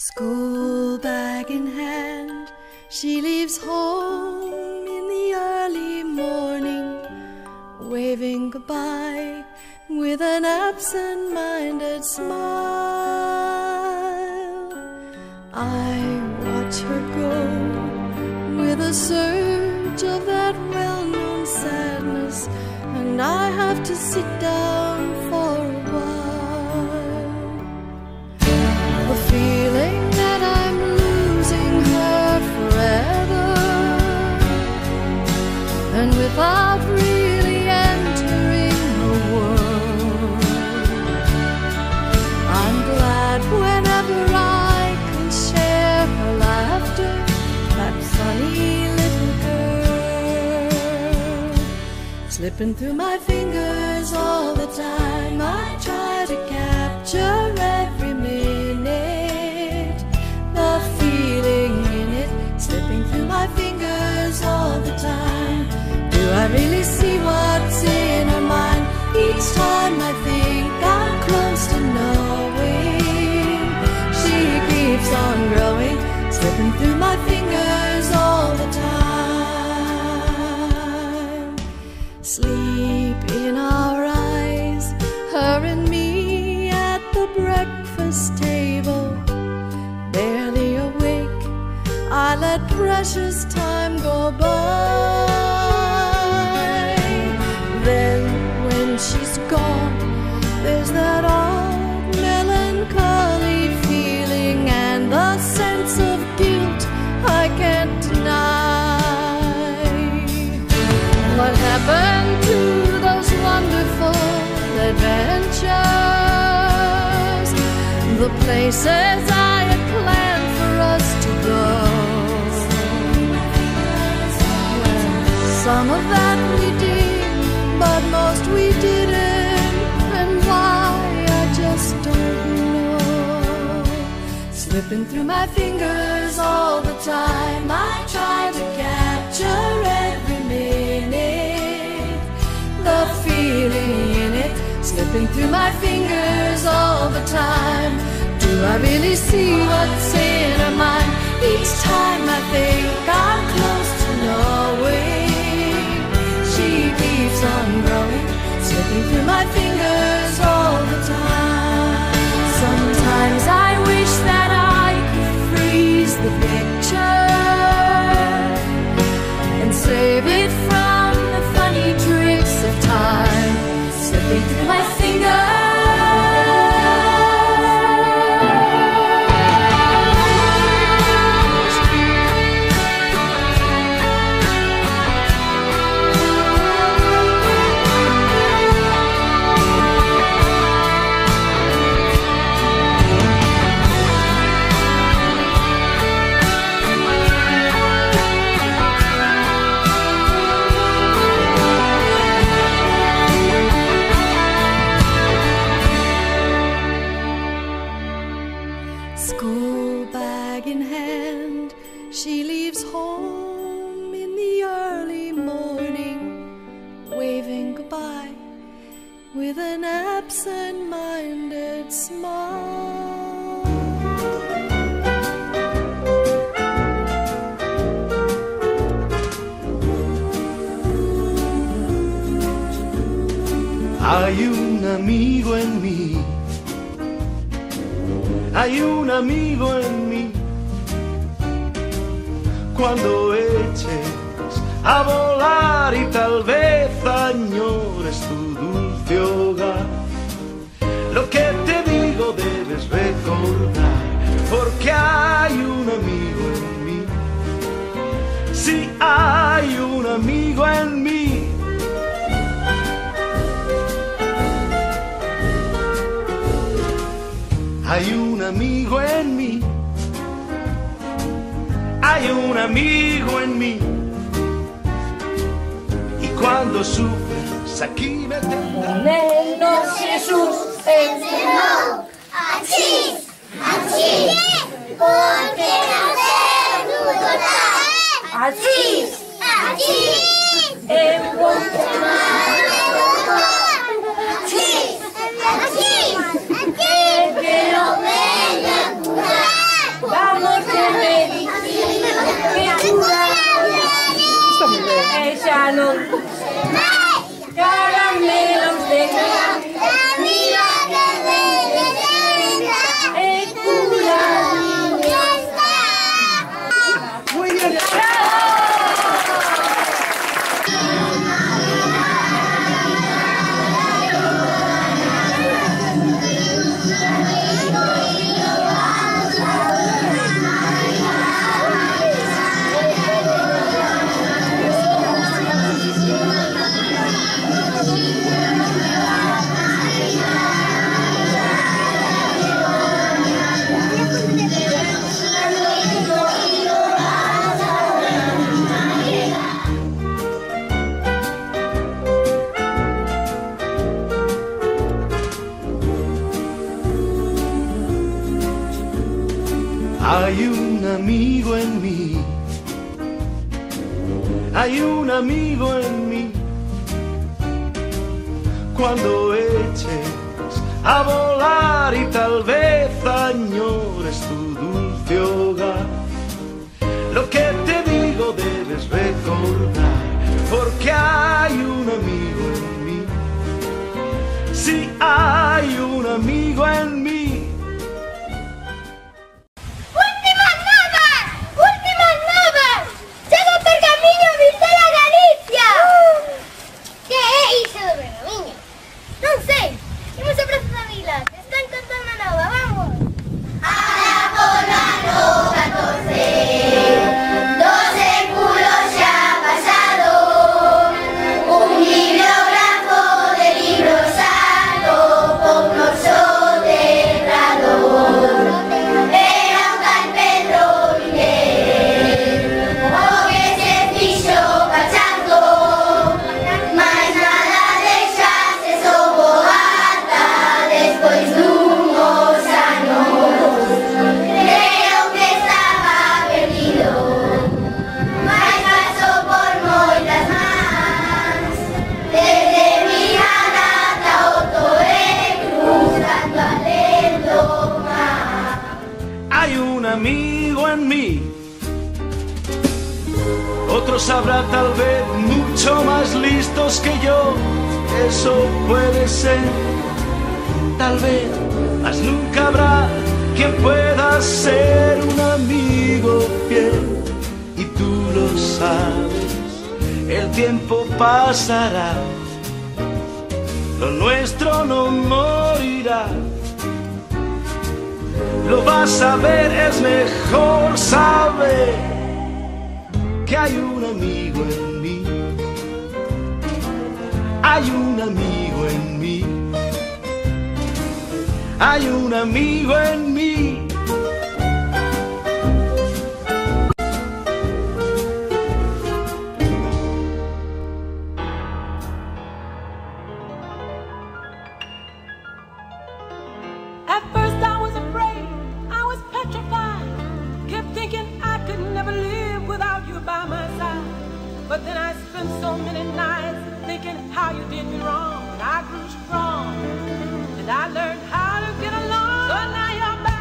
School bag in hand, she leaves home in the early morning, waving goodbye with an absent-minded smile. I watch her go with a surge of that well-known sadness, and I have to sit down for a while. The feeling that I'm losing her forever, and without really entering her world. I'm glad whenever I can share her laughter, that funny little girl. Slipping through my fingers all the time, I try to capture every minute, the feeling in it, slipping through my fingers all the time. Do I really see what's in her mind? Each time I think I'm close to knowing, she keeps on growing, slipping through my fingers all the time. Sleep in our eyes, her and me at the breakfast table, barely awake, I let precious time go by. Then when she's gone, there's that odd melancholy feeling and the sense of guilt I can't deny. What happened to those wonderful adventures, the places I had planned for us to go? Some of that we did, but most we didn't, and why I just don't know. Slipping through my fingers all the time, I try to capture every minute, the feeling in it, slipping through my fingers all the time. Do I really see what's in her mind? Each time I think I'm close to knowing, she keeps on growing, slipping through my fingers all the time. Sometimes I wish that I could freeze the picture and save it from the funny tricks of time, slipping through my fingers. School bag in hand, she leaves home in the early morning, waving goodbye with an absent-minded smile. Hay un amigo en mí, hay un amigo en mí. Cuando eches a volar y tal vez añores tu dulce hogar, lo que te digo debes recordar, porque hay un amigo en mí. Sí, hay un amigo en mí. Hay un amigo en mí, hay un amigo en mí, y cuando sufres aquí me tendrás. Menos Jesús enseñó así, porque nacer tu total, así, en Guatemala, así, que lo vengan a curar. caramelos de Muy bien. Hay un amigo en mí, hay un amigo en mí. Cuando eches a volar y tal vez añores tu dulce hogar, lo que te digo debes recordar, porque hay un amigo en mí. Sí, hay un amigo en mí. Amigo en mí, otros habrá tal vez mucho más listos que yo, eso puede ser, tal vez, mas nunca habrá quien pueda ser un amigo fiel, y tú lo sabes, el tiempo pasará, lo nuestro no morirá. Lo vas a ver, es mejor saber que hay un amigo en mí. Hay un amigo en mí. Hay un amigo en mí. At first I was afraid, I was petrified, kept thinking I could never live without you by my side. But then I spent so many nights thinking how you did me wrong, and I grew strong, and I learned how to get along. So now you're back.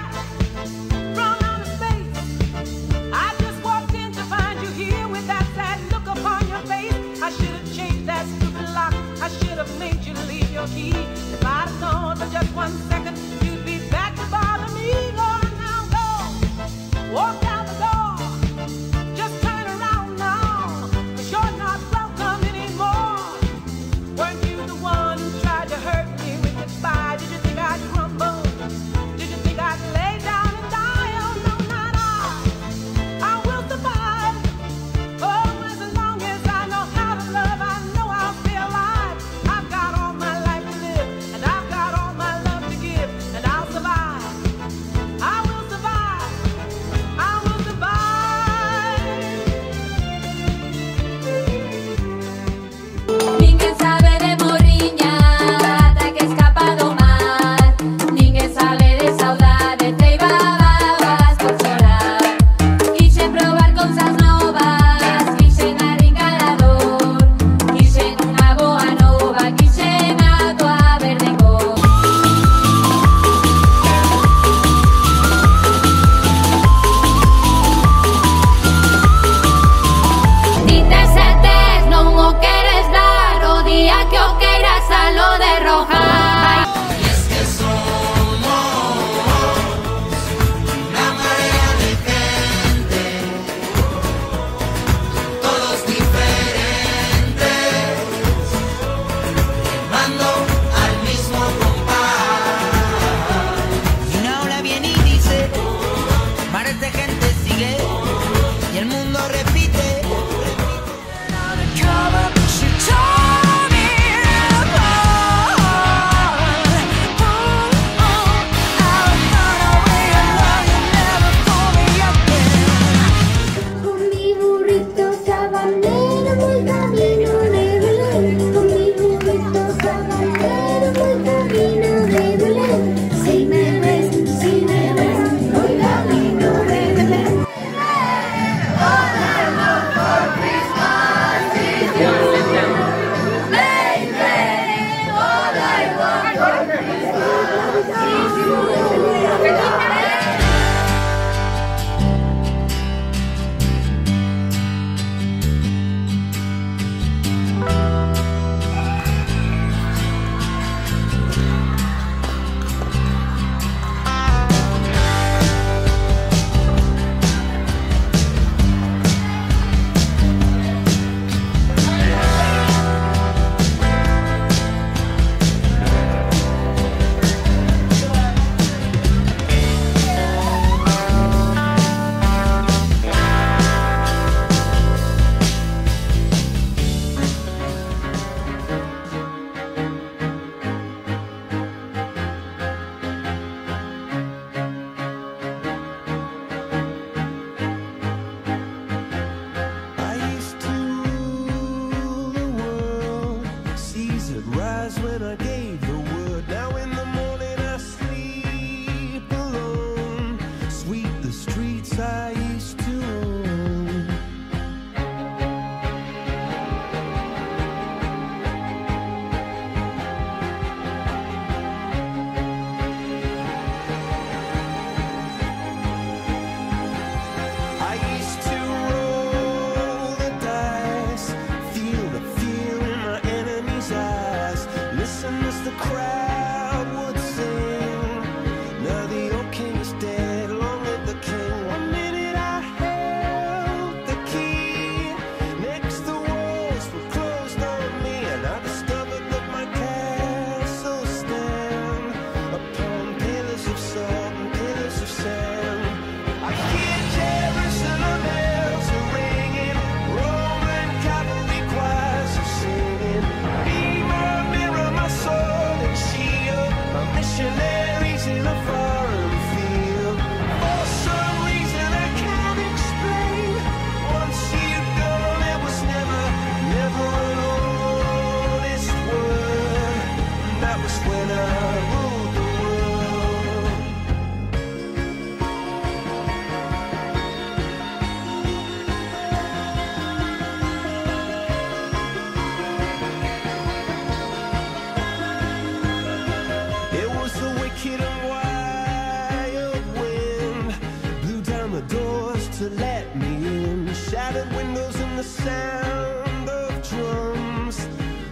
to let me in. Shattered windows and the sound of drums.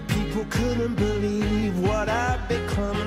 People couldn't believe what I'd become.